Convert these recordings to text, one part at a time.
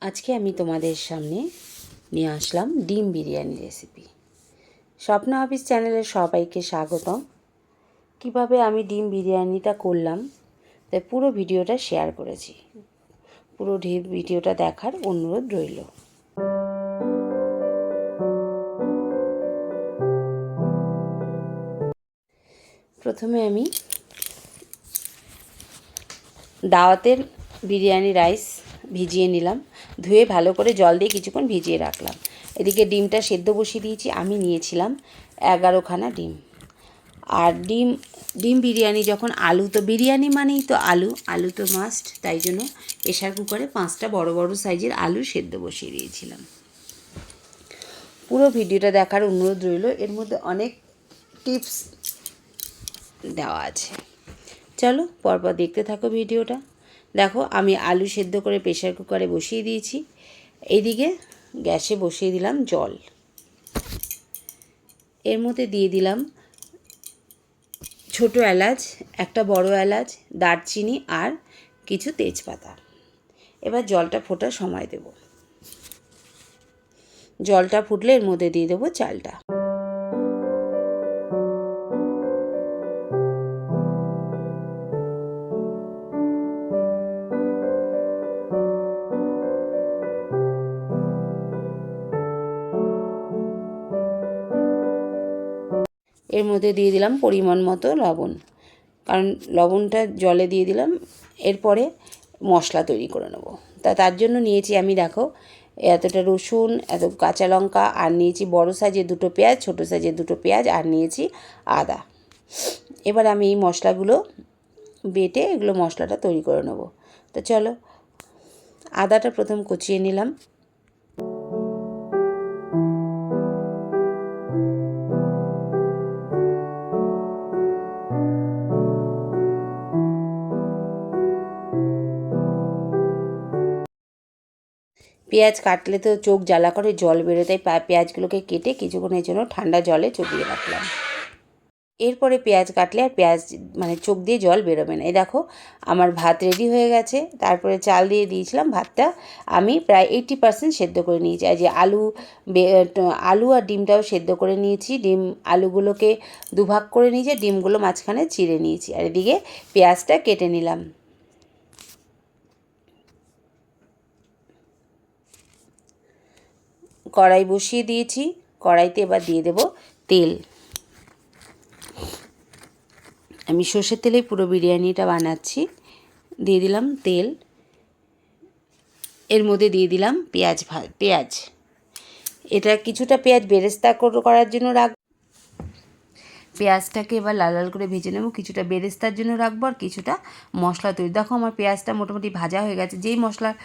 আজকে আমি তোমাদের সামনে নিয়ে আসলাম ডিম বিরিয়ানি রেসিপি। স্বপ্ন অফিস চ্যানেলের সবাইকে স্বাগতম। কিভাবে আমি ডিম বিরিয়ানিটা করলাম তাই পুরো ভিডিওটা শেয়ার করেছি। পুরো ভিডিওটা দেখার অনুরোধ রইল। প্রথমে আমি দাওয়াতের বিরিয়ানি রাইস ভিজিয়ে নিলাম, ধুয়ে ভালো করে জল দিয়ে কিছুক্ষণ ভিজিয়ে রাখলাম। এদিকে ডিমটা সেদ্ধ বসিয়ে দিয়েছি। আমি নিয়েছিলাম 11খানা ডিম। আর ডিম বিরিয়ানি যখন আলু, তো বিরিয়ানি মানেই তো আলু তো মাস্ট, তাই জন্য প্রেশার কুকারে 5টা বড় বড় সাইজের আলু সেদ্ধ বসিয়ে দিয়েছিলাম। পুরো ভিডিওটা দেখার অনুরোধ রইল, এর মধ্যে অনেক টিপস দেওয়া আছে। চলো পরপর দেখতে থাকো ভিডিওটা। দেখো আমি আলু সেদ্ধ করে প্রেশার কুকারে বসিয়ে দিয়েছি। এইদিকে গ্যাসে বসিয়ে দিলাম জল। এর মধ্যে দিয়ে দিলাম ছোটো এলাচ, একটা বড় এলাচ, দারচিনি আর কিছু তেজপাতা। এবার জলটা ফোটার সময় দেব। জলটা ফুটলে এর মধ্যে দিয়ে দেবো চালটা। এর মধ্যে দিয়ে দিলাম পরিমাণ মতো লবণ, কারণ লবণটা জলে দিয়ে দিলাম। এরপরে মশলা তৈরি করে নেব। তার জন্য নিয়েছি আমি, দেখো, এতটা রসুন, এত কাঁচা লঙ্কা, আর নিয়েছি বড় সাইজের 2টো পেঁয়াজ, ছোটো সাইজের 2টো পেঁয়াজ, আর নিয়েছি আদা। এবার আমি এই মশলাগুলো বেটে এগুলো মশলাটা তৈরি করে নেব। তো চলো, আদাটা প্রথম কুচিয়ে নিলাম। পেঁয়াজ কাটলে তো চোখ জ্বালা করে, জল বেরোয়, তাই পেঁয়াজগুলোকে কেটে কিছুক্ষণের জন্য ঠান্ডা জলে চুবিয়ে রাখলাম। এরপরে পেঁয়াজ কাটলে আর পেঁয়াজ চোখ দিয়ে জল বেরোবে না। এই দেখো আমার ভাত রেডি হয়ে গেছে। তারপরে চাল দিয়ে দিয়েছিলাম। ভাতটা আমি প্রায় 80% সেদ্ধ করে নিয়েছি। আর যে আলু আর ডিমটাও সেদ্ধ করে নিয়েছি। আলুগুলোকে দুভাগ করে নিয়েছি, ডিমগুলো মাঝখানে চিড়ে নিয়েছি। আর এদিকে পেঁয়াজটা কেটে নিলাম। কড়াই বসিয়ে দিয়েছি। কড়াইতে এবার দিয়ে দেব তেল। আমি সর্ষের তেলেই পুরো বিরিয়ানিটা বানাচ্ছি। দিয়ে দিলাম তেল। এর মধ্যে দিয়ে দিলাম পেঁয়াজ। এটা কিছুটা পেঁয়াজ বেরেস্তা করার জন্য রাখবো। পেঁয়াজটাকে এবার লাল লাল করে ভেজে নেব। কিছুটা বেরেস্তার জন্য রাখবো আর কিছুটা মশলা তৈরি। দেখো আমার পেঁয়াজটা মোটামুটি ভাজা হয়ে গেছে। যেই মশলার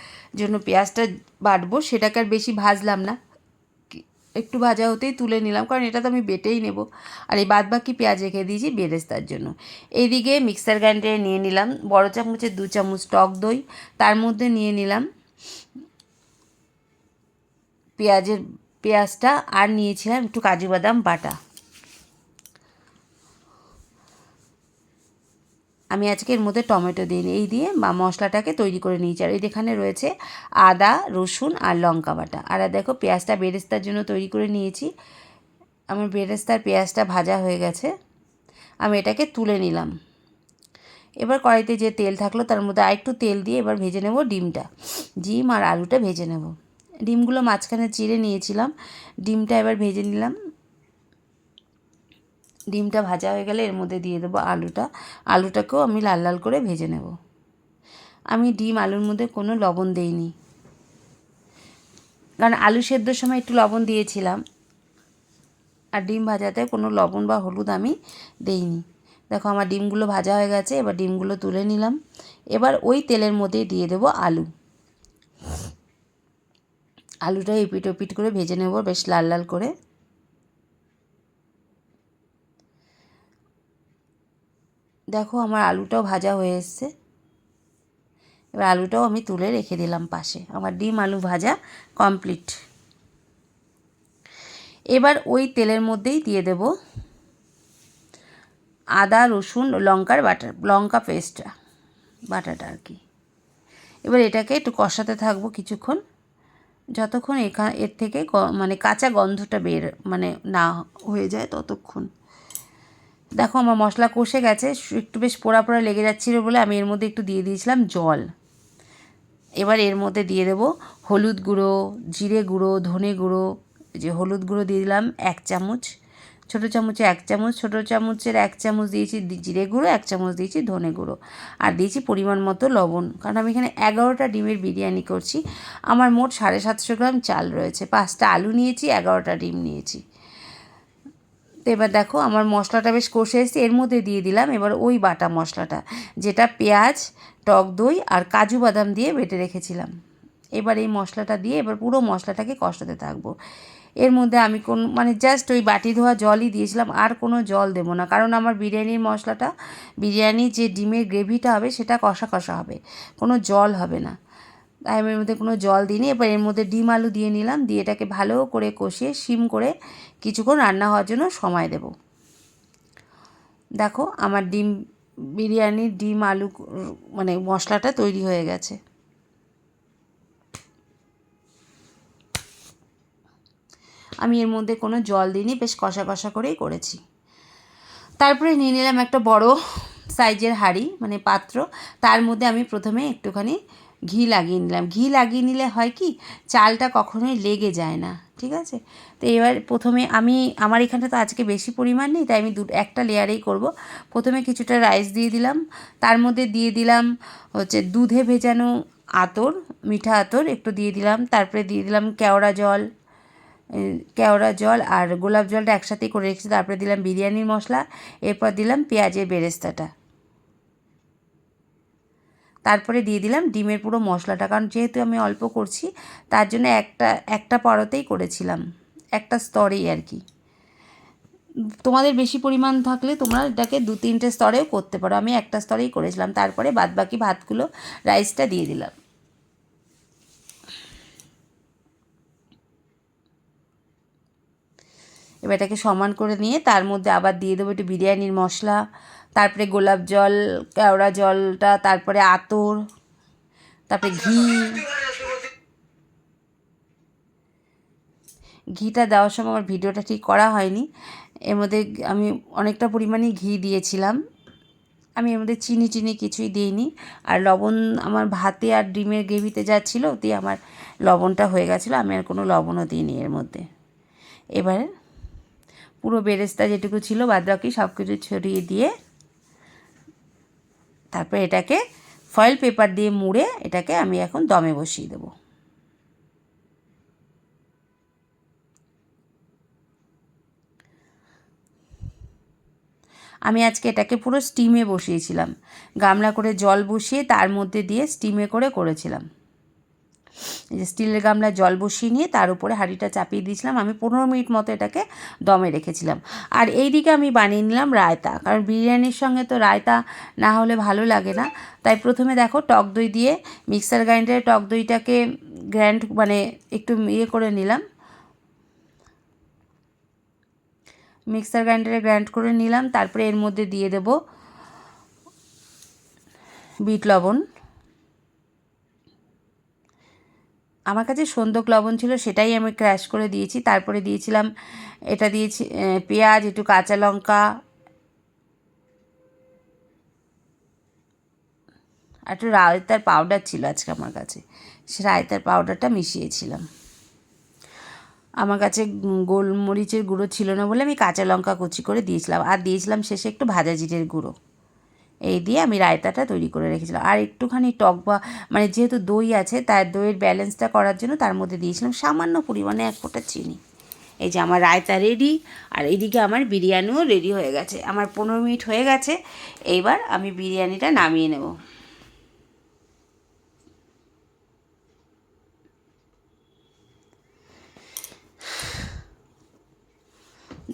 জন্য পেঁয়াজটা বাটবো সেটাকে আর বেশি ভাজলাম না, একটু ভাজা হতেই তুলে নিলাম, কারণ এটা তো আমি বেটেই নেব। আর এই বাদবাকি পেঁয়াজ রেখে দিয়েছি বেরেস্তার জন্য। এইদিকে মিক্সার গ্রাইন্ডারে নিয়ে নিলাম বড় চামচের 2 চামচ টক দই। তার মধ্যে নিয়ে নিলাম পেঁয়াজটা, আর নিয়েছিলাম একটু কাজু বাদাম বাটা। আমি আজকে এর মধ্যে টমেটো দিইনি। এই দিয়ে মশলাটাকে তৈরি করে নিয়েছি। আর এখানে রয়েছে আদা, রসুন আর লঙ্কা বাটা। আর দেখো পেঁয়াজটা বেরেস্তার জন্য তৈরি করে নিয়েছি। আমার বেরেস্তার পেঁয়াজটা ভাজা হয়ে গেছে। আমি এটাকে তুলে নিলাম। এবার কড়াইতে যে তেল থাকলো তার মধ্যে আরেকটু তেল দিয়ে এবার ভেজে নেব ডিম আর আলুটা ভেজে নেব। ডিমগুলো মাঝখানে চিড়ে নিয়েছিলাম। ডিমটা এবার ভেজে নিলাম। ডিমটা ভাজা হয়ে গেলে এর মধ্যে দিয়ে দেবো আলুটাকেও আমি লাল লাল করে ভেজে নেব। আমি ডিম আলুর মধ্যে কোনো লবণ দেইনি, কারণ আলু সেদ্ধর সময় একটু লবণ দিয়েছিলাম, আর ডিম ভাজাতে কোনো লবণ বা হলুদ আমি দেইনি। দেখো আমার ডিমগুলো ভাজা হয়ে গেছে। এবার ডিমগুলো তুলে নিলাম। এবার ওই তেলের মধ্যেই দিয়ে দেবো আলুটা এপিট ওপিট করে ভেজে নেব বেশ লাল লাল করে। দেখো আমার আলুটাও ভাজা হয়ে এসছে। এবার আলুটাও আমি তুলে রেখে দিলাম পাশে। আমার ডিম আলু ভাজা কমপ্লিট। এবার ওই তেলের মধ্যেই দিয়ে দেব আদা, রসুন, লঙ্কা পেস্টটা বাটাটা আর কি। এবার এটাকে একটু কষাতে থাকবো কিছুক্ষণ। যতক্ষণ এর থেকে মানে কাঁচা গন্ধটা বের মানে না হয়ে যায় ততক্ষণ। দেখো আমার মশলা কষে গেছে, একটু বেশ পোড়া পোড়া লেগে যাচ্ছিলো বলে আমি এর মধ্যে একটু দিয়ে দিয়েছিলাম জল। এবার এর মধ্যে দিয়ে দেবো হলুদ গুঁড়ো, জিরে গুঁড়ো, ধনে গুঁড়ো। যে হলুদ গুঁড়ো দিয়ে দিলাম 1 চামচ, ছোটো চামচে 1 চামচ, ছোটো চামচের 1 চামচ দিয়েছি জিরে গুঁড়ো, 1 চামচ দিয়েছি ধনে গুঁড়ো, আর দিয়েছি পরিমাণ মতো লবণ। কারণ আমি এখানে 11টা ডিমের বিরিয়ানি করছি। আমার মোট 750 গ্রাম চাল রয়েছে, 5টা আলু নিয়েছি, 11টা ডিম নিয়েছি। তো এবার দেখো আমার মশলাটা বেশ কষে এসেছে, এর মধ্যে দিয়ে দিলাম এবার ওই বাটা মশলাটা, যেটা পেঁয়াজ, টক দই আর কাজু বাদাম দিয়ে বেটে রেখেছিলাম। এবার এই মশলাটা দিয়ে এবার পুরো মশলাটাকে কষাতে থাকবো। এর মধ্যে আমি মানে জাস্ট ওই বাটি ধোয়া জলই দিয়েছিলাম, আর কোনো জল দেবো না, কারণ আমার বিরিয়ানির মশলাটা, বিরিয়ানির যে ডিমের গ্রেভিটা হবে সেটা কষা কষা হবে, কোনো জল হবে না। তাই আমি এর মধ্যে কোনো জল দিইনি। এবার এর মধ্যে ডিম আলু দিয়ে নিলাম, দিয়ে এটাকে ভালো করে কষিয়ে সিম করে কিছুক্ষণ রান্না হওয়ার জন্য সময় দেব। দেখো আমার বিরিয়ানির ডিম আলু মানে মশলাটা তৈরি হয়ে গেছে। আমি এর মধ্যে কোনো জল দিইনি, বেশ কষা কষা করেই করেছি। তারপরে নিয়ে নিলাম একটা বড় সাইজের হাঁড়ি মানে পাত্র, তার মধ্যে আমি প্রথমে একটুখানি ঘি লাগিয়ে নিলাম। ঘি লাগিয়ে নিলে হয় কি, চালটা কখনোই লেগে যায় না, ঠিক আছে? তো এবার প্রথমে আমার এখানে তো আজকে বেশি পরিমাণ নেই, তাই আমি একটা লেয়ারেই করব। প্রথমে কিছুটা রাইস দিয়ে দিলাম, তার মধ্যে দিয়ে দিলাম হচ্ছে দুধে ভেজানো আতর, মিঠা আতর একটু দিয়ে দিলাম, তারপরে দিয়ে দিলাম কেওড়া জল আর গোলাপ জলটা একসাথেই করে রেখেছি, তারপরে দিলাম বিরিয়ানির মশলা, এরপর দিলাম পেঁয়াজের বেরেস্তাটা, তারপরে দিয়ে দিলাম ডিমের পুরো মশলাটা। কারণ যেহেতু আমি অল্প করছি তার জন্য একটা পরতেই করেছিলাম, একটা স্তরেই আর কি। তোমাদের বেশি পরিমাণ থাকলে তোমরা এটাকে 2-3টে স্তরেও করতে পারো, আমি একটা স্তরেই করেছিলাম। তারপরে বাদবাকি ভাতগুলো, রাইসটা দিয়ে দিলাম। এবার এটাকে সমান করে নিয়ে তার মধ্যে আবার দিয়ে দেবো একটু বিরিয়ানির মশলা, তারপরে গোলাপ জল, কেওড়া জলটা, তারপরে আতর, তারপরে ঘিটা দেওয়ার সময় আমার ভিডিওটা ঠিক করা হয়নি, এর মধ্যে আমি অনেকটা পরিমাণে ঘি দিয়েছিলাম। আমি এর মধ্যে চিনি কিছুই দিইনি। আর লবণ আমার ভাতে আর ডিমের গ্রেভিতে যা ছিল দিয়ে আমার লবণটা হয়ে গেছিলো, আমি আর কোনো লবণও দিইনি এর মধ্যে। এবারে পুরো বেরেস্তা যেটুকু ছিল বাদবাকি সব কিছু ছড়িয়ে দিয়ে তারপর এটাকে ফয়েল পেপার দিয়ে মুড়ে এটাকে আমি এখন দমে বসিয়ে দেবো। আমি আজকে এটাকে পুরো স্টিমে বসিয়েছিলাম, গামলা করে জল বসিয়ে তার মধ্যে দিয়ে স্টিমে করেছিলাম। এই যে স্টিলের গামলায় জল বসিয়ে নিয়ে তার উপরে হাঁড়িটা চাপিয়ে দিয়েছিলাম, আমি 15 মিনিট মতো এটাকে দমে রেখেছিলাম। আর এই দিকে আমি বানিয়ে নিলাম রায়তা, কারণ বিরিয়ানির সঙ্গে তো রায়তা না হলে ভালো লাগে না। তাই প্রথমে দেখো টক দই দিয়ে মিক্সার গ্রাইন্ডারে টক দইটাকে মানে একটু করে নিলাম, মিক্সার গ্রাইন্ডারে গ্রাইন্ড করে নিলাম। তারপরে এর মধ্যে দিয়ে দেব বিট লবণ, আমার কাছে সন্দক লবণ ছিল সেটাই আমি ক্র্যাশ করে দিয়েছি। তারপরে দিয়েছিলাম দিয়েছি পেঁয়াজ, একটু কাঁচা লঙ্কা, আর একটু রায়তার পাউডার ছিল আজকে আমার কাছে, সে রায়তার পাউডারটা মিশিয়েছিলাম। আমার কাছে গোলমরিচের গুঁড়ো ছিল না বলে আমি কাঁচা লঙ্কা কুচি করে দিয়েছিলাম, আর দিয়েছিলাম শেষে একটু ভাজা জিরের গুঁড়ো। এই দিয়ে আমি রায়তাটা তৈরি করে রেখেছিলাম। আর একটুখানি টক মানে যেহেতু দই আছে তার দইয়ের ব্যালেন্সটা করার জন্য তার মধ্যে দিয়েছিলাম সামান্য পরিমাণে 1 ফোঁটা চিনি। এই যে আমার রায়তা রেডি, আর এদিকে আমার বিরিয়ানিও রেডি হয়ে গেছে। আমার 15 মিনিট হয়ে গেছে, এইবার আমি বিরিয়ানিটা নামিয়ে নেব।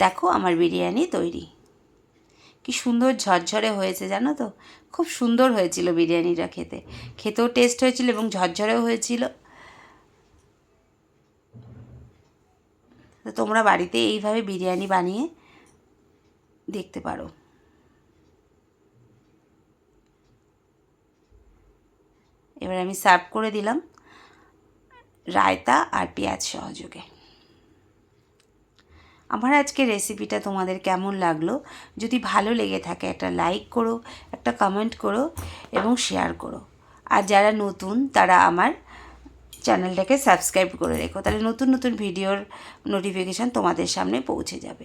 দেখো আমার বিরিয়ানি তৈরি, কি সুন্দর ঝরঝরে হয়েছে জানো তো, খুব সুন্দর হয়েছিল বিরিয়ানিটা, খেতেও টেস্ট হয়েছিল এবং ঝরঝরেও হয়েছিল। তো তোমরা বাড়িতে এইভাবে বিরিয়ানি বানিয়ে দেখতে পারো। এবার আমি সার্ভ করে দিলাম। রায়তা আর পেঁয়াজ সহযোগে। আমার আজকের রেসিপিটা তোমাদের কেমন লাগলো? যদি ভালো লেগে থাকে একটা লাইক করো, একটা কমেন্ট করো এবং শেয়ার করো। আর যারা নতুন তারা আমার চ্যানেলটাকে সাবস্ক্রাইব করে রেখো, তাহলে নতুন নতুন ভিডিওর নোটিফিকেশান তোমাদের সামনে পৌঁছে যাবে।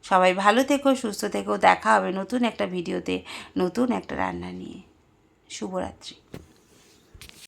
সবাই ভালো থেকো, সুস্থ থেকো। দেখা হবে নতুন একটা ভিডিওতে, নতুন একটা রান্না নিয়ে। শুভরাত্রি।